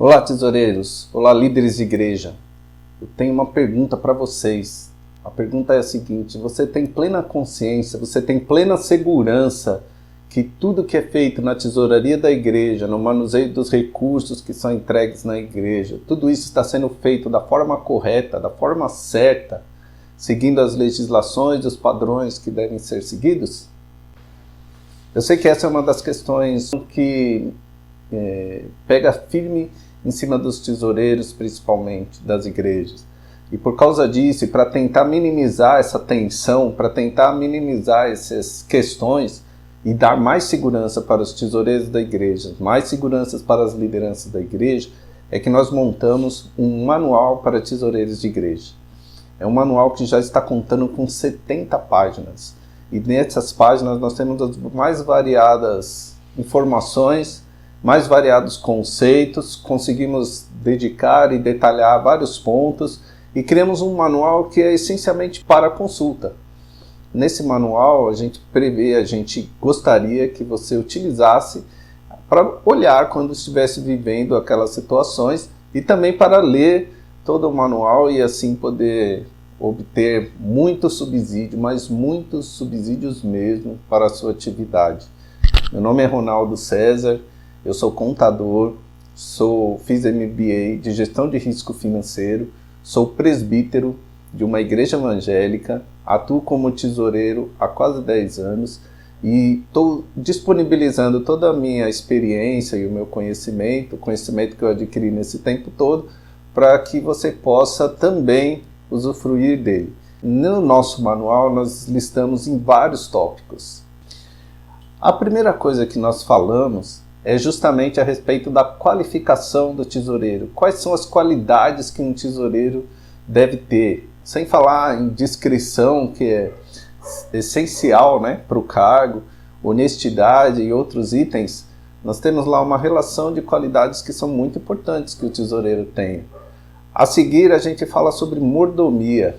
Olá, tesoureiros! Olá, líderes de igreja! Eu tenho uma pergunta para vocês. A pergunta é a seguinte: você tem plena consciência, você tem plena segurança que tudo que é feito na tesouraria da igreja, no manuseio dos recursos que são entregues na igreja, tudo isso está sendo feito da forma correta, da forma certa, seguindo as legislações e os padrões que devem ser seguidos? Eu sei que essa é uma das questões que pega firme em cima dos tesoureiros, principalmente das igrejas. E por causa disso, e para tentar minimizar essa tensão, para tentar minimizar essas questões e dar mais segurança para os tesoureiros da igreja, mais segurança para as lideranças da igreja, é que nós montamos um manual para tesoureiros de igreja. É um manual que já está contando com 70 páginas. E nessas páginas nós temos as mais variadas informações, mais variados conceitos, conseguimos dedicar e detalhar vários pontos e criamos um manual que é essencialmente para consulta. Nesse manual a gente gostaria que você utilizasse para olhar quando estivesse vivendo aquelas situações e também para ler todo o manual e assim poder obter muito subsídio, mas muitos subsídios mesmo para a sua atividade. Meu nome é Ronaldo César, eu sou contador, fiz MBA de gestão de risco financeiro, sou presbítero de uma igreja evangélica, atuo como tesoureiro há quase 10 anos e estou disponibilizando toda a minha experiência e o meu conhecimento, o conhecimento que eu adquiri nesse tempo todo, para que você possa também usufruir dele. No nosso manual nós listamos em vários tópicos. A primeira coisa que nós falamos é justamente a respeito da qualificação do tesoureiro. Quais são as qualidades que um tesoureiro deve ter? Sem falar em discrição, que é essencial, para o cargo, honestidade e outros itens, nós temos lá uma relação de qualidades que são muito importantes que o tesoureiro tenha. A seguir a gente fala sobre mordomia.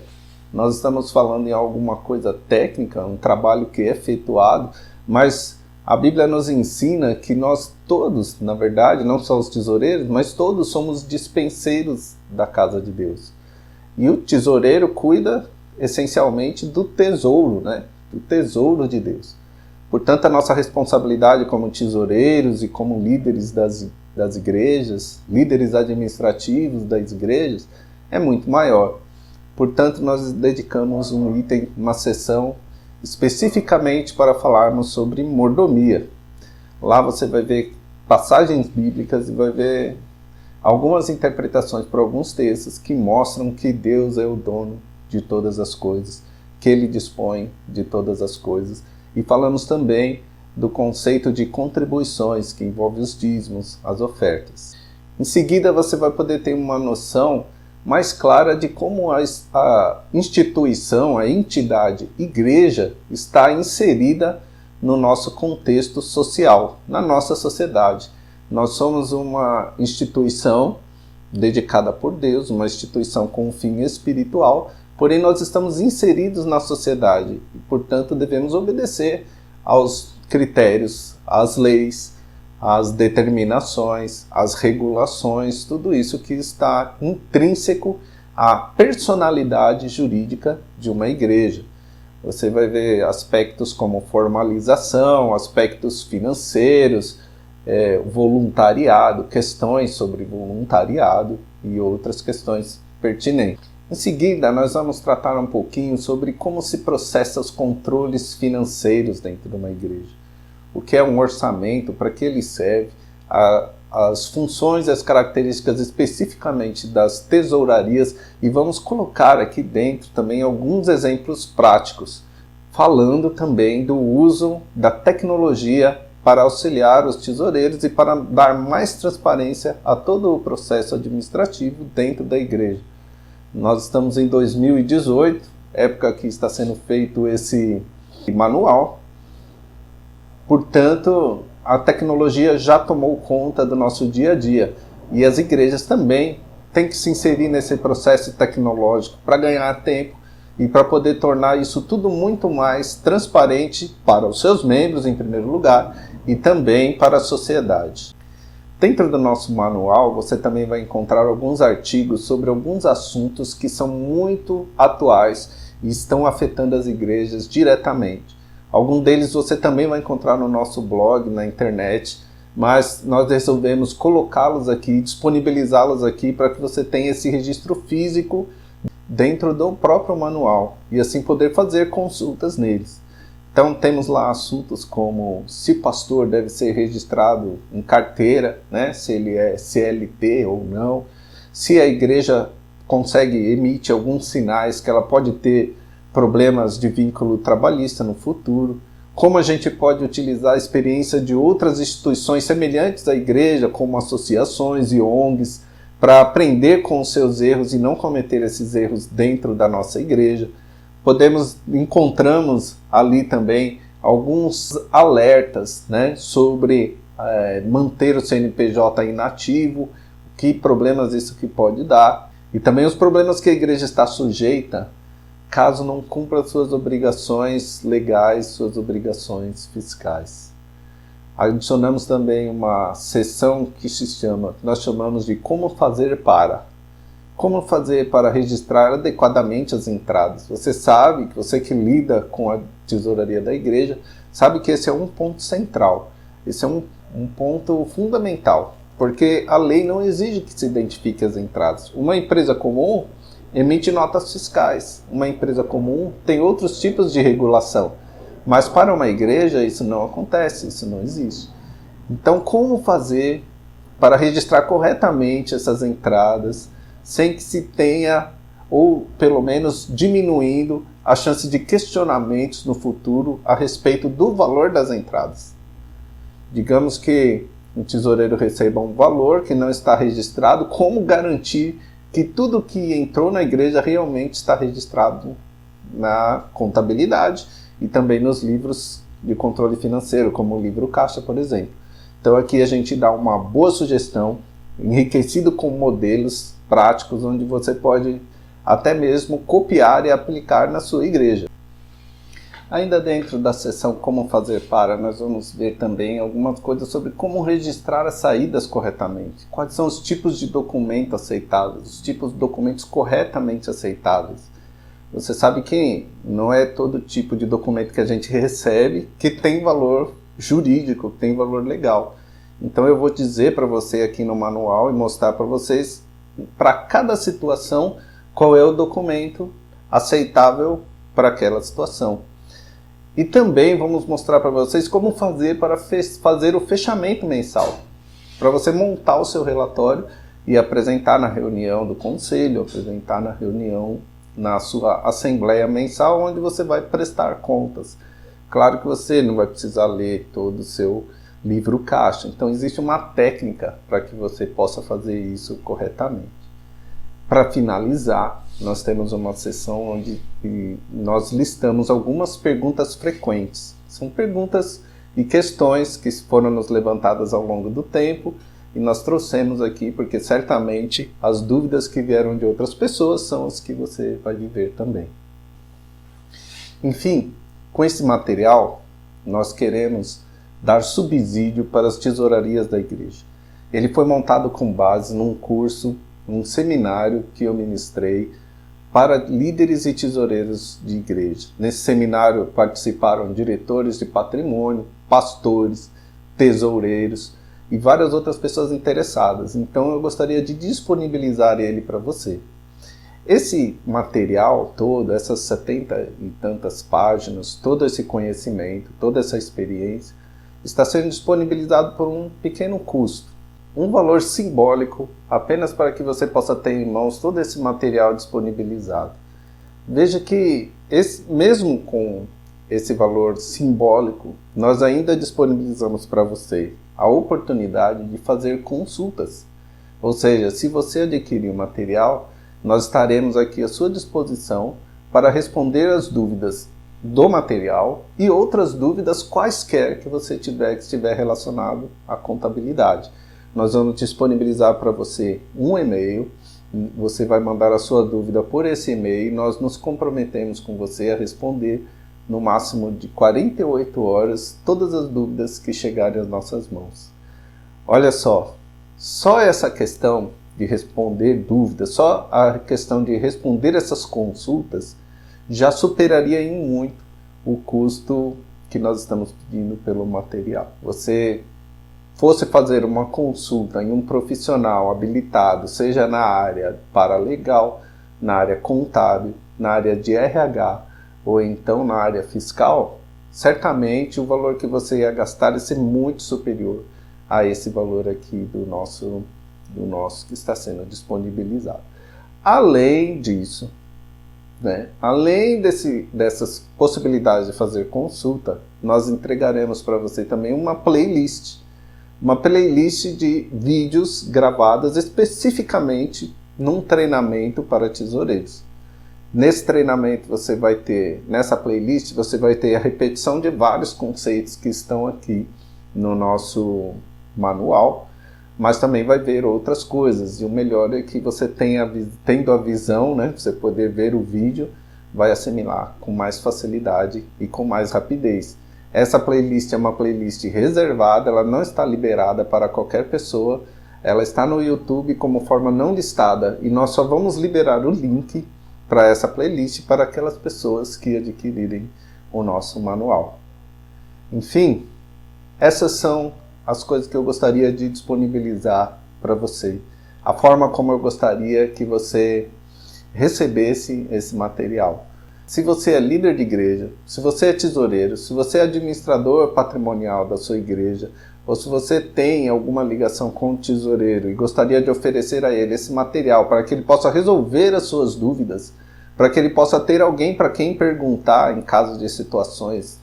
Nós estamos falando em alguma coisa técnica, um trabalho que é efetuado, mas a Bíblia nos ensina que nós todos, na verdade, não só os tesoureiros, mas todos somos dispenseiros da casa de Deus. E o tesoureiro cuida essencialmente do tesouro, do tesouro de Deus. Portanto, a nossa responsabilidade como tesoureiros e como líderes das igrejas, líderes administrativos das igrejas, é muito maior. Portanto, nós dedicamos um item, uma sessão, especificamente para falarmos sobre mordomia. Lá você vai ver passagens bíblicas e vai ver algumas interpretações para alguns textos que mostram que Deus é o dono de todas as coisas, que Ele dispõe de todas as coisas. E falamos também do conceito de contribuições, que envolve os dízimos, as ofertas. Em seguida você vai poder ter uma noção mais clara de como a instituição, a entidade igreja está inserida no nosso contexto social, na nossa sociedade. Nós somos uma instituição dedicada por Deus, uma instituição com um fim espiritual, porém nós estamos inseridos na sociedade e, portanto, devemos obedecer aos critérios, às leis, às determinações, às regulações, tudo isso que está intrínseco à personalidade jurídica de uma igreja. Você vai ver aspectos como formalização, aspectos financeiros, voluntariado, questões sobre voluntariado e outras questões pertinentes. Em seguida, nós vamos tratar um pouquinho sobre como se processa os controles financeiros dentro de uma igreja. O que é um orçamento, para que ele serve, as funções e as características especificamente das tesourarias, e vamos colocar aqui dentro também alguns exemplos práticos, falando também do uso da tecnologia para auxiliar os tesoureiros e para dar mais transparência a todo o processo administrativo dentro da igreja. Nós estamos em 2018, época que está sendo feito esse manual. Portanto, a tecnologia já tomou conta do nosso dia a dia e as igrejas também têm que se inserir nesse processo tecnológico para ganhar tempo e para poder tornar isso tudo muito mais transparente para os seus membros, em primeiro lugar, e também para a sociedade. Dentro do nosso manual, você também vai encontrar alguns artigos sobre alguns assuntos que são muito atuais e estão afetando as igrejas diretamente. Algum deles você também vai encontrar no nosso blog, na internet, mas nós resolvemos colocá-los aqui, disponibilizá-los aqui para que você tenha esse registro físico dentro do próprio manual e assim poder fazer consultas neles. Então temos lá assuntos como se pastor deve ser registrado em carteira, né? Se ele é CLT ou não, se a igreja emite alguns sinais que ela pode ter problemas de vínculo trabalhista no futuro, como a gente pode utilizar a experiência de outras instituições semelhantes à igreja, como associações e ONGs, para aprender com os seus erros e não cometer esses erros dentro da nossa igreja. Encontramos ali também alguns alertas, né, sobre manter o CNPJ inativo, que problemas isso que pode dar, e também os problemas que a igreja está sujeita caso não cumpra suas obrigações legais, suas obrigações fiscais. Adicionamos também uma seção que nós chamamos de como fazer para registrar adequadamente as entradas. Você que lida com a tesouraria da igreja, sabe que esse é um ponto central. Esse é um ponto fundamental, porque a lei não exige que se identifique as entradas. Uma empresa comum emite notas fiscais. Uma empresa comum tem outros tipos de regulação. Mas para uma igreja isso não acontece, isso não existe. Então como fazer para registrar corretamente essas entradas, sem que se tenha, ou pelo menos diminuindo, a chance de questionamentos no futuro a respeito do valor das entradas? Digamos que um tesoureiro receba um valor que não está registrado, como garantir que tudo que entrou na igreja realmente está registrado na contabilidade e também nos livros de controle financeiro, como o livro Caixa, por exemplo. Então aqui a gente dá uma boa sugestão, enriquecido com modelos práticos, onde você pode até mesmo copiar e aplicar na sua igreja. Ainda dentro da seção Como Fazer Para, nós vamos ver também algumas coisas sobre como registrar as saídas corretamente. Quais são os tipos de documento aceitáveis, os tipos de documentos corretamente aceitáveis. Você sabe que não é todo tipo de documento que a gente recebe que tem valor jurídico, que tem valor legal. Então eu vou dizer para você aqui no manual e mostrar para vocês, para cada situação, qual é o documento aceitável para aquela situação. E também vamos mostrar para vocês como fazer para fazer o fechamento mensal, para você montar o seu relatório e apresentar na reunião do conselho, apresentar na reunião na sua assembleia mensal, onde você vai prestar contas. Claro que você não vai precisar ler todo o seu livro caixa, então existe uma técnica para que você possa fazer isso corretamente. Para finalizar, nós temos uma seção onde nós listamos algumas perguntas frequentes. São perguntas e questões que foram nos levantadas ao longo do tempo e nós trouxemos aqui porque certamente as dúvidas que vieram de outras pessoas são as que você vai viver também. Enfim, com esse material, nós queremos dar subsídio para as tesourarias da igreja. Ele foi montado com base num curso, num seminário que eu ministrei para líderes e tesoureiros de igreja. Nesse seminário participaram diretores de patrimônio, pastores, tesoureiros e várias outras pessoas interessadas. Então eu gostaria de disponibilizar ele para você. Esse material todo, essas 70 e tantas páginas, todo esse conhecimento, toda essa experiência, está sendo disponibilizado por um pequeno custo. Um valor simbólico, apenas para que você possa ter em mãos todo esse material disponibilizado. Veja que, mesmo com esse valor simbólico, nós ainda disponibilizamos para você a oportunidade de fazer consultas. Ou seja, se você adquirir o material, nós estaremos aqui à sua disposição para responder as dúvidas do material e outras dúvidas quaisquer que você tiver que estiver relacionado à contabilidade. Nós vamos disponibilizar para você um e-mail, você vai mandar a sua dúvida por esse e-mail, nós nos comprometemos com você a responder no máximo de 48 horas todas as dúvidas que chegarem às nossas mãos. Olha só, Só essa questão de responder dúvidas, só a questão de responder essas consultas já superaria em muito o custo que nós estamos pedindo pelo material. Você fosse fazer uma consulta em um profissional habilitado, seja na área paralegal, na área contábil, na área de RH ou então na área fiscal, certamente o valor que você ia gastar ia ser muito superior a esse valor aqui do nosso que está sendo disponibilizado. Além disso, além dessas possibilidades de fazer consulta, nós entregaremos para você também uma playlist de vídeos gravadas especificamente num treinamento para tesoureiros. Nesse treinamento nessa playlist você vai ter a repetição de vários conceitos que estão aqui no nosso manual, mas também vai ver outras coisas, e o melhor é que você tendo a visão, você poder ver o vídeo, vai assimilar com mais facilidade e com mais rapidez. Essa playlist é uma playlist reservada, ela não está liberada para qualquer pessoa, ela está no YouTube como forma não listada, e nós só vamos liberar o link para essa playlist para aquelas pessoas que adquirirem o nosso manual. Enfim, essas são as coisas que eu gostaria de disponibilizar para você. A forma como eu gostaria que você recebesse esse material. Se você é líder de igreja, se você é tesoureiro, se você é administrador patrimonial da sua igreja, ou se você tem alguma ligação com o tesoureiro e gostaria de oferecer a ele esse material para que ele possa resolver as suas dúvidas, para que ele possa ter alguém para quem perguntar em caso de situações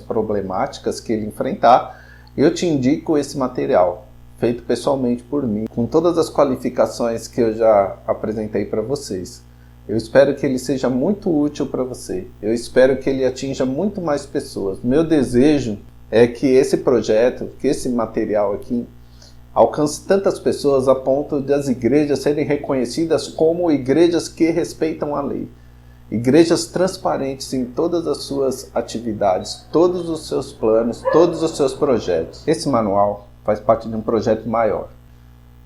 problemáticas que ele enfrentar, eu te indico esse material, feito pessoalmente por mim, com todas as qualificações que eu já apresentei para vocês. Eu espero que ele seja muito útil para você. Eu espero que ele atinja muito mais pessoas. Meu desejo é que esse projeto, que esse material aqui, alcance tantas pessoas a ponto de as igrejas serem reconhecidas como igrejas que respeitam a lei. Igrejas transparentes em todas as suas atividades, todos os seus planos, todos os seus projetos. Esse manual faz parte de um projeto maior.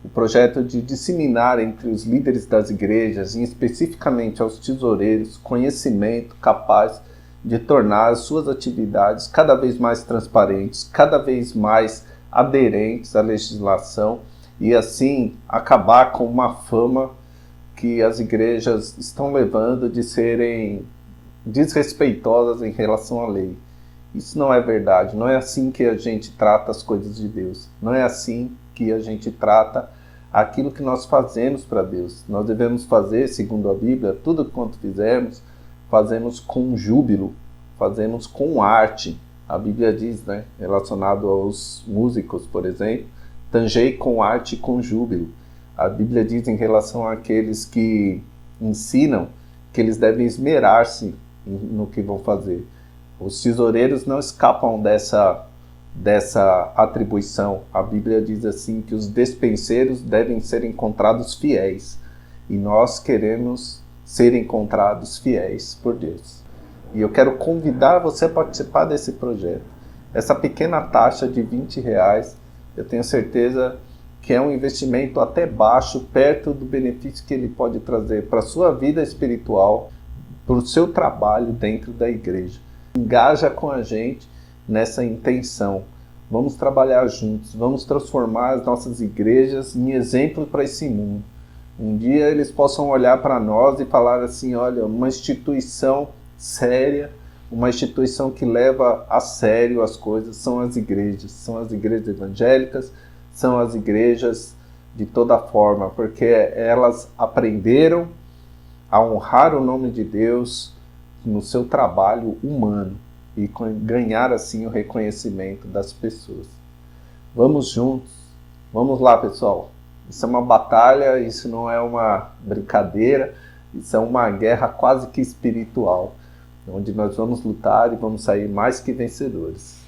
O projeto de disseminar entre os líderes das igrejas, e especificamente aos tesoureiros, conhecimento capaz de tornar as suas atividades cada vez mais transparentes, cada vez mais aderentes à legislação e assim acabar com uma fama que as igrejas estão levando de serem desrespeitosas em relação à lei. Isso não é verdade, não é assim que a gente trata as coisas de Deus, não é assim que a gente trata aquilo que nós fazemos para Deus. Nós devemos fazer, segundo a Bíblia, tudo quanto fizermos, fazemos com júbilo, fazemos com arte. A Bíblia diz, relacionado aos músicos, por exemplo, tangei com arte e com júbilo. A Bíblia diz em relação àqueles que ensinam que eles devem esmerar-se no que vão fazer. Os tesoureiros não escapam dessa atribuição. A Bíblia diz assim que os despenseiros devem ser encontrados fiéis. E nós queremos ser encontrados fiéis por Deus. E eu quero convidar você a participar desse projeto. Essa pequena taxa de R$20, eu tenho certeza que é um investimento até baixo, perto do benefício que ele pode trazer para a sua vida espiritual, para o seu trabalho dentro da igreja. Engaja com a gente nessa intenção. Vamos trabalhar juntos, vamos transformar as nossas igrejas em exemplo para esse mundo. Um dia eles possam olhar para nós e falar assim, olha, uma instituição séria, uma instituição que leva a sério as coisas, são as igrejas evangélicas, são as igrejas de toda forma, porque elas aprenderam a honrar o nome de Deus no seu trabalho humano e ganhar assim o reconhecimento das pessoas. Vamos juntos, vamos lá, pessoal. Isso é uma batalha, isso não é uma brincadeira, isso é uma guerra quase que espiritual, onde nós vamos lutar e vamos sair mais que vencedores.